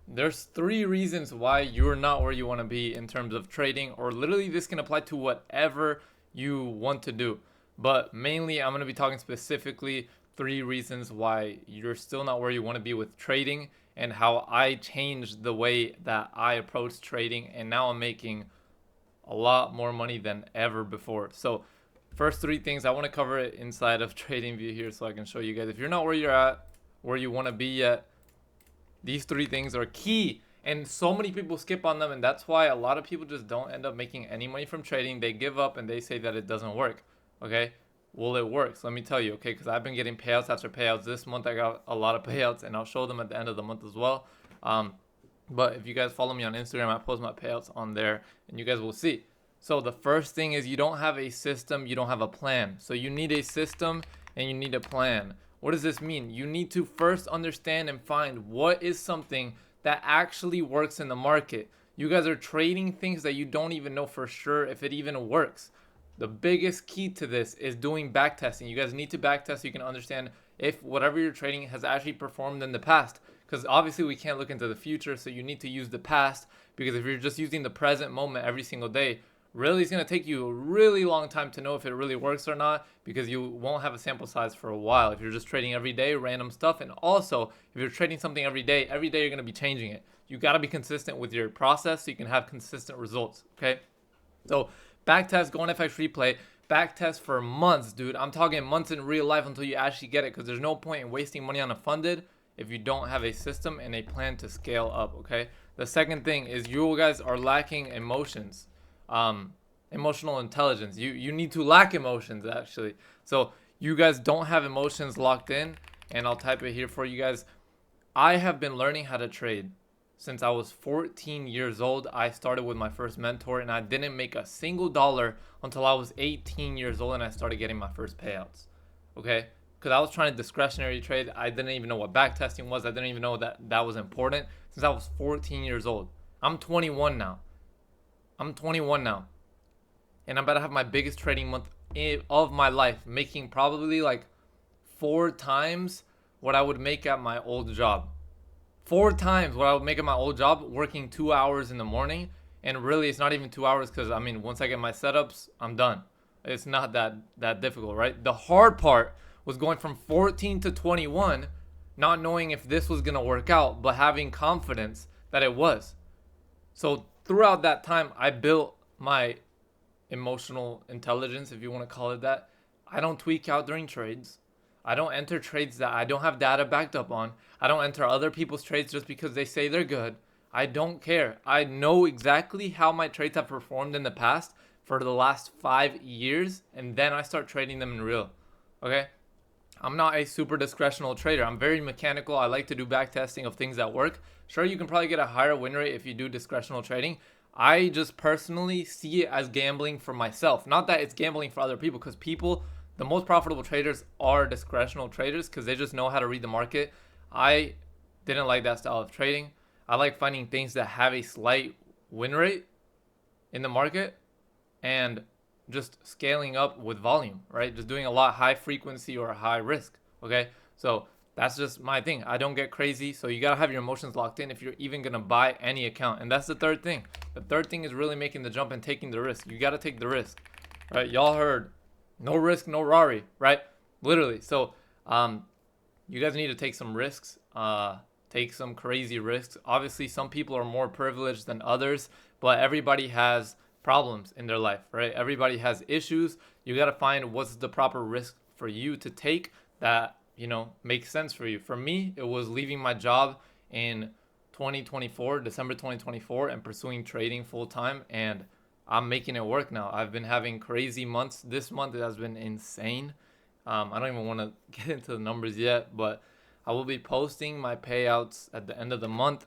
There's three reasons why you're not where you want to be in terms of trading, or literally this can apply to whatever you want to do. But mainly, I'm going to be talking specifically three reasons why you're still not where you want to be with trading and how I changed the way that I approach trading. And now I'm making a lot more money than ever before. So, first three things I want to cover it inside of Trading View here so I can show you guys. If you're not where you're at, where you want to be yet, these three things are key, and so many people skip on them, and that's why a lot of people just don't end up making any money from trading. They give up and they say that it doesn't work. Okay, well, it works. Let me tell you. Okay, because I've been getting payouts after payouts. This month I got a lot of payouts, and I'll show them at the end of the month as well. But if you guys follow me on Instagram, I post my payouts on there, and you guys will see. So the first thing is you don't have a system, you don't have a plan. So you need a system and you need a plan. What does this mean? You need to first understand and find what is something that actually works in the market. You guys are trading things that you don't even know for sure if it even works. The biggest key to this is doing backtesting. You guys need to backtest so you can understand if whatever you're trading has actually performed in the past. Because obviously we can't look into the future, so you need to use the past. Because if you're just using the present moment every single day, really it's going to take you a really long time to know if it really works or not, because you won't have a sample size for a while if you're just trading every day random stuff. And also if you're trading something every day you're going to be changing it. You got to be consistent with your process so you can have consistent results. Okay, so backtest, go on FX replay, backtest for months, dude. I'm talking months in real life until you actually get it, because there's no point in wasting money on a funded if you don't have a system and a plan to scale up. Okay, the second thing is you guys are lacking emotions, emotional intelligence. You need to lack emotions actually. So you guys don't have emotions locked in, and I'll type it here for you guys. I have been learning how to trade since I was 14 years old. I started with my first mentor, and I didn't make a single dollar until I was 18 years old and I started getting my first payouts. Okay, because I was trying to discretionary trade. I didn't even know what backtesting was. I didn't even know that that was important since I was 14 years old. I'm 21 now. I'm 21 now, and I'm about to have my biggest trading month of my life, making probably like 4 times what I would make at my old job. 4 times what I would make at my old job, working 2 hours in the morning. And really, it's not even 2 hours, because I mean, once I get my setups, I'm done. It's not that difficult, right? The hard part was going from 14 to 21, not knowing if this was gonna work out, but having confidence that it was. So throughout that time, I built my emotional intelligence, if you want to call it that. I don't tweak out during trades. I don't enter trades that I don't have data backed up on. I don't enter other people's trades just because they say they're good. I don't care. I know exactly how my trades have performed in the past for the last 5 years, and then I start trading them in real. Okay? I'm not a super discretional trader. I'm very mechanical. I like to do back testing of things that work. Sure, you can probably get a higher win rate if you do discretional trading. I just personally see it as gambling for myself. Not that it's gambling for other people, because people, the most profitable traders are discretional traders because they just know how to read the market. I didn't like that style of trading. I like finding things that have a slight win rate in the market and just scaling up with volume, right? Just doing a lot high frequency or high risk. Okay, so that's just my thing. I don't get crazy, so you gotta have your emotions locked in if you're even gonna buy any account. And that's the third thing. The third thing is really making the jump and taking the risk. You gotta take the risk, right? Y'all heard, no risk, no Rari, right? Literally. So you guys need to take some risks, take some crazy risks. Obviously, some people are more privileged than others, but everybody has problems in their life, right? Everybody has issues. You got to find what's the proper risk for you to take that, makes sense for you. For me, it was leaving my job in 2024, December 2024, and pursuing trading full time. And I'm making it work now. I've been having crazy months. This month has been insane. I don't even want to get into the numbers yet, but I will be posting my payouts at the end of the month.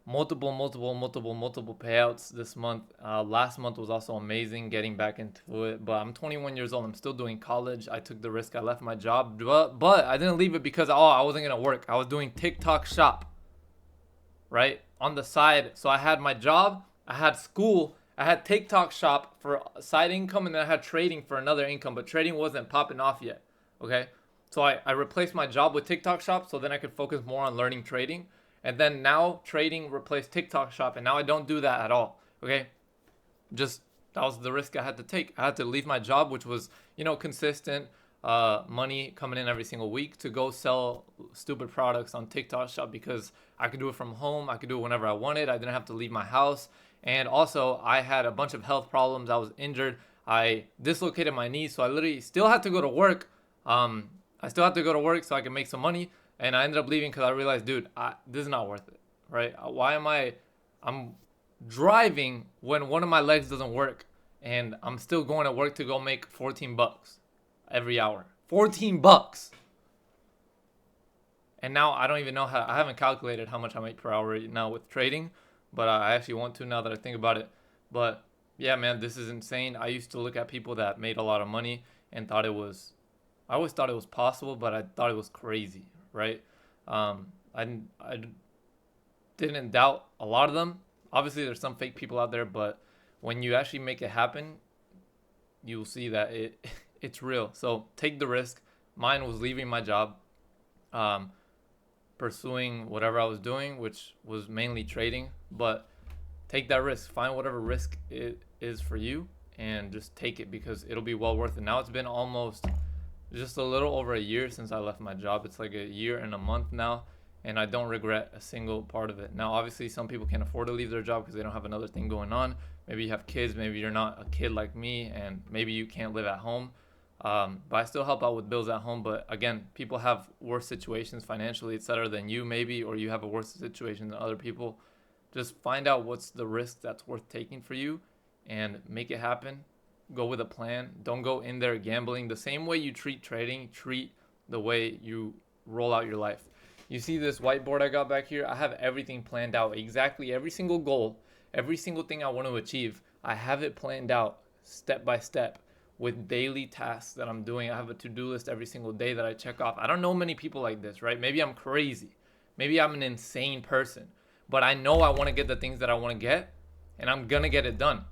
Multiple payouts this month. Last month was also amazing getting back into it, but I'm 21 years old. I'm still doing college. I took the risk. I left my job, but I didn't leave it because I wasn't gonna work. I was doing TikTok shop, right, on the side. So I had my job, I had school, I had TikTok shop for side income, and then I had trading for another income, but trading wasn't popping off yet. Okay, so I replaced my job with TikTok shop so then I could focus more on learning trading. And then now trading replaced TikTok shop, and now I don't do that at all. Okay, just that was the risk I had to take. I had to leave my job, which was, consistent money coming in every single week, to go sell stupid products on TikTok shop, because I could do it from home. I could do it whenever I wanted. I didn't have to leave my house. And also I had a bunch of health problems. I was injured. I dislocated my knee, so I literally still had to go to work. I still had to go to work so I could make some money. And I ended up leaving because I realized, dude, this is not worth it, right? Why am I'm driving when one of my legs doesn't work, and I'm still going to work to go make 14 bucks every hour. 14 bucks. And now I don't even know I haven't calculated how much I make per hour right now with trading, but I actually want to now that I think about it. But yeah, man, this is insane. I used to look at people that made a lot of money and I always thought it was possible, but I thought it was crazy, right? I didn't doubt a lot of them. Obviously, there's some fake people out there, but when you actually make it happen, you'll see that it's real. So take the risk. Mine was leaving my job, pursuing whatever I was doing, which was mainly trading. But take that risk. Find whatever risk it is for you and just take it, because it'll be well worth it. Now it's been almost just a little over a year since I left my job. It's like a year and a month now, and I don't regret a single part of it. Now, obviously, some people can't afford to leave their job because they don't have another thing going on. Maybe you have kids. Maybe you're not a kid like me, and maybe you can't live at home. But I still help out with bills at home. But again, people have worse situations financially, etc., than you maybe, or you have a worse situation than other people. Just find out what's the risk that's worth taking for you and make it happen. Go with a plan. Don't go in there gambling. The same way you treat trading, treat the way you roll out your life. You see this whiteboard I got back here? I have everything planned out. Exactly every single goal, every single thing I want to achieve, I have it planned out step by step with daily tasks that I'm doing. I have a to-do list every single day that I check off. I don't know many people like this, right? Maybe I'm crazy. Maybe I'm an insane person. But I know I want to get the things that I want to get, and I'm going to get it done.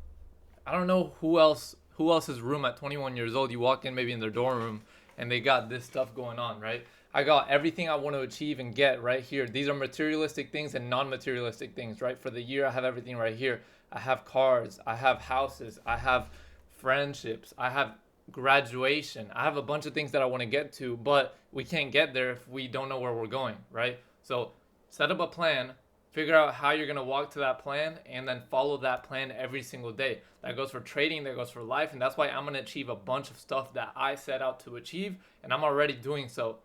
I don't know who else's room at 21 years old. You walk in maybe in their dorm room and they got this stuff going on, right? I got everything I want to achieve and get right here. These are materialistic things and non-materialistic things, right? For the year, I have everything right here. I have cars, I have houses, I have friendships, I have graduation. I have a bunch of things that I want to get to, but we can't get there if we don't know where we're going, right? So set up a plan, figure out how you're going to walk to that plan, and then follow that plan every single day. That goes for trading, that goes for life, and that's why I'm going to achieve a bunch of stuff that I set out to achieve, and I'm already doing so.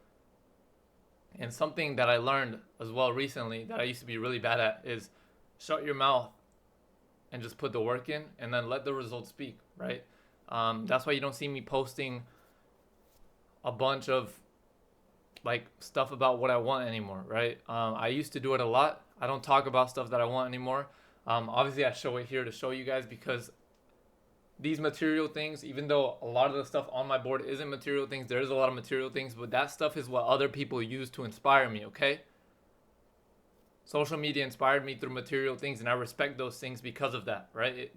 And something that I learned as well recently that I used to be really bad at is shut your mouth and just put the work in, and then let the results speak, right? That's why you don't see me posting a bunch of like stuff about what I want anymore, right? I used to do it a lot. I don't talk about stuff that I want anymore. Obviously, I show it here to show you guys, because these material things, even though a lot of the stuff on my board isn't material things, there is a lot of material things, but that stuff is what other people use to inspire me, okay? Social media inspired me through material things, and I respect those things because of that, right?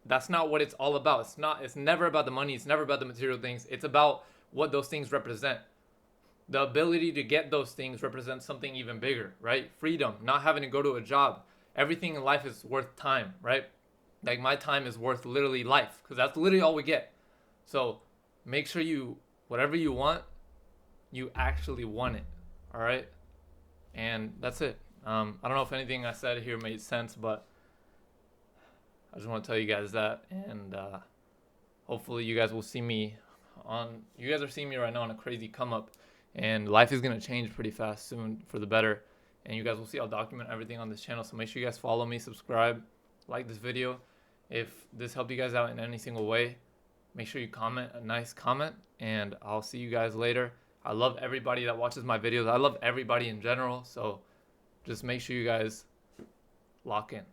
That's not what it's all about. It's never about the money. It's never about the material things. It's about what those things represent. The ability to get those things represents something even bigger, right? Freedom, not having to go to a job. Everything in life is worth time, right? Like my time is worth literally life, because that's literally all we get. So make sure whatever you want, you actually want it, all right? And that's it. I don't know if anything I said here made sense, but I just want to tell you guys that, and hopefully you guys will see me you guys are seeing me right now on a crazy come up, and life is going to change pretty fast soon for the better, and you guys will see I'll document everything on this channel. So make sure you guys follow me, subscribe, like this video. If this helped you guys out in any single way, make sure you comment a nice comment, and I'll see you guys later. I love everybody that watches my videos. I love everybody in general, so just make sure you guys lock in.